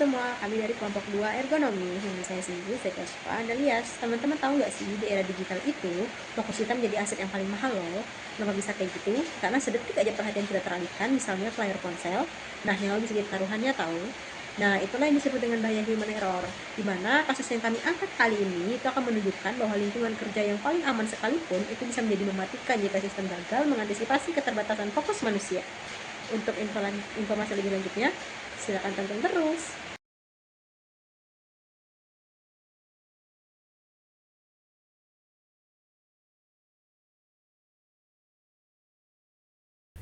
semua, kami dari kelompok 2 ergonomi. Nama saya Singgi, saya Kaspa, Anda lihat, teman-teman tahu nggak sih di era digital itu, fokus kita menjadi aset yang paling mahal loh. Kenapa bisa kayak gitu? Karena sedetik aja perhatian kita teralihkan, misalnya ke layar ponsel, nah nyawa bisa jadi taruhannya tahu. Nah, itulah yang disebut dengan bahaya human error, di mana kasus yang kami angkat kali ini itu akan menunjukkan bahwa lingkungan kerja yang paling aman sekalipun itu bisa menjadi mematikan jika sistem gagal mengantisipasi keterbatasan fokus manusia. Untuk informasi lebih lanjutnya, silakan tonton terus.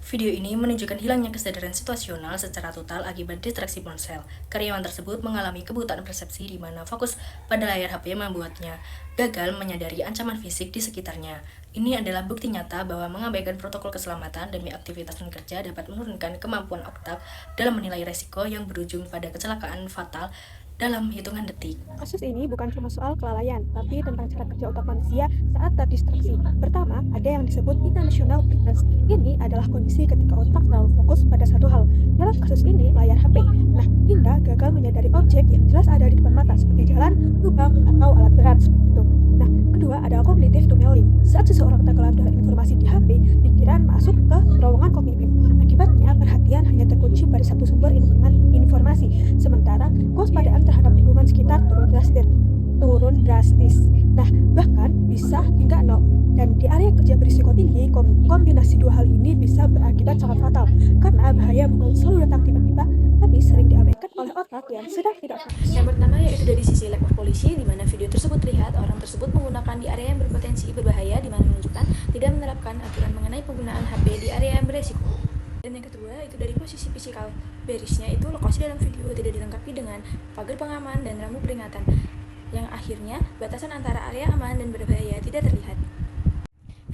Video ini menunjukkan hilangnya kesadaran situasional secara total akibat distraksi ponsel. Karyawan tersebut mengalami kebutaan persepsi di mana fokus pada layar HP membuatnya gagal menyadari ancaman fisik di sekitarnya. Ini adalah bukti nyata bahwa mengabaikan protokol keselamatan demi aktivitas kerja dapat menurunkan kemampuan otak dalam menilai resiko yang berujung pada kecelakaan fatal dalam hitungan detik. Kasus ini bukan cuma soal kelalaian, tapi tentang cara kerja otak manusia saat terdistraksi. Pertama, ada yang disebut intentional weakness. Ini adalah kondisi ketika otak terlalu fokus pada satu hal. Dalam kasus ini, layar HP. Nah, hingga gagal menyadari objek yang jelas ada di depan mata, seperti jalan, lubang, atau alat berat, seperti itu. Nah, kedua, ada cognitive tunneling. Saat seseorang tenggelam dalam informasi di HP, pikiran masuk ke terowongan kognitif. Akibatnya, perhatian hanya terkunci pada satu sumber informasi, sementara kewaspadaan terhadap lingkungan sekitar turun drastis. Nah, bahkan bisa hingga nol. Dan di area kerja berisiko tinggi, kombinasi dua hal ini bisa berakibat sangat fatal, karena bahaya bukan selalu datang tiba-tiba, tapi sering diabaikan oleh otak yang sedang tidak fokus. Yang pertama yaitu dari sisi lack of policy, di mana video tersebut terlihat orang tersebut menggunakan di area yang berpotensi berbahaya, di mana menunjukkan tidak menerapkan aturan mengenai penggunaan HP di area yang beresiko. Dan yang kedua itu dari posisi physical bearisnya, itu lokasi dalam video tidak dilengkapi dengan pagar pengaman dan rambu peringatan, yang akhirnya batasan antara area aman dan berbahaya tidak terlihat.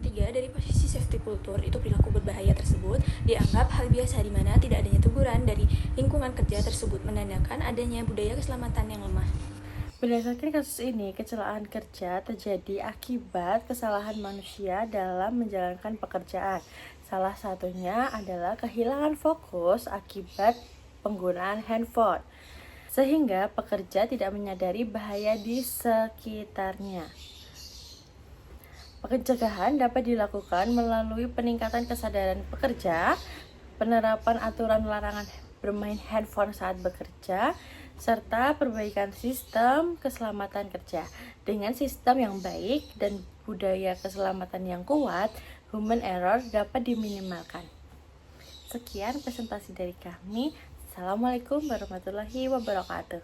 Ketiga, dari posisi safety culture, itu perilaku berbahaya tersebut dianggap hal biasa, di mana tidak adanya teguran dari lingkungan kerja tersebut menandakan adanya budaya keselamatan yang lemah. Berdasarkan kasus ini, kecelakaan kerja terjadi akibat kesalahan manusia dalam menjalankan pekerjaan. Salah satunya adalah kehilangan fokus akibat penggunaan handphone, sehingga pekerja tidak menyadari bahaya di sekitarnya. Pencegahan dapat dilakukan melalui peningkatan kesadaran pekerja, penerapan aturan larangan bermain handphone saat bekerja, serta perbaikan sistem keselamatan kerja. Dengan sistem yang baik dan budaya keselamatan yang kuat, human error dapat diminimalkan. Sekian presentasi dari kami. Assalamualaikum warahmatullahi wabarakatuh.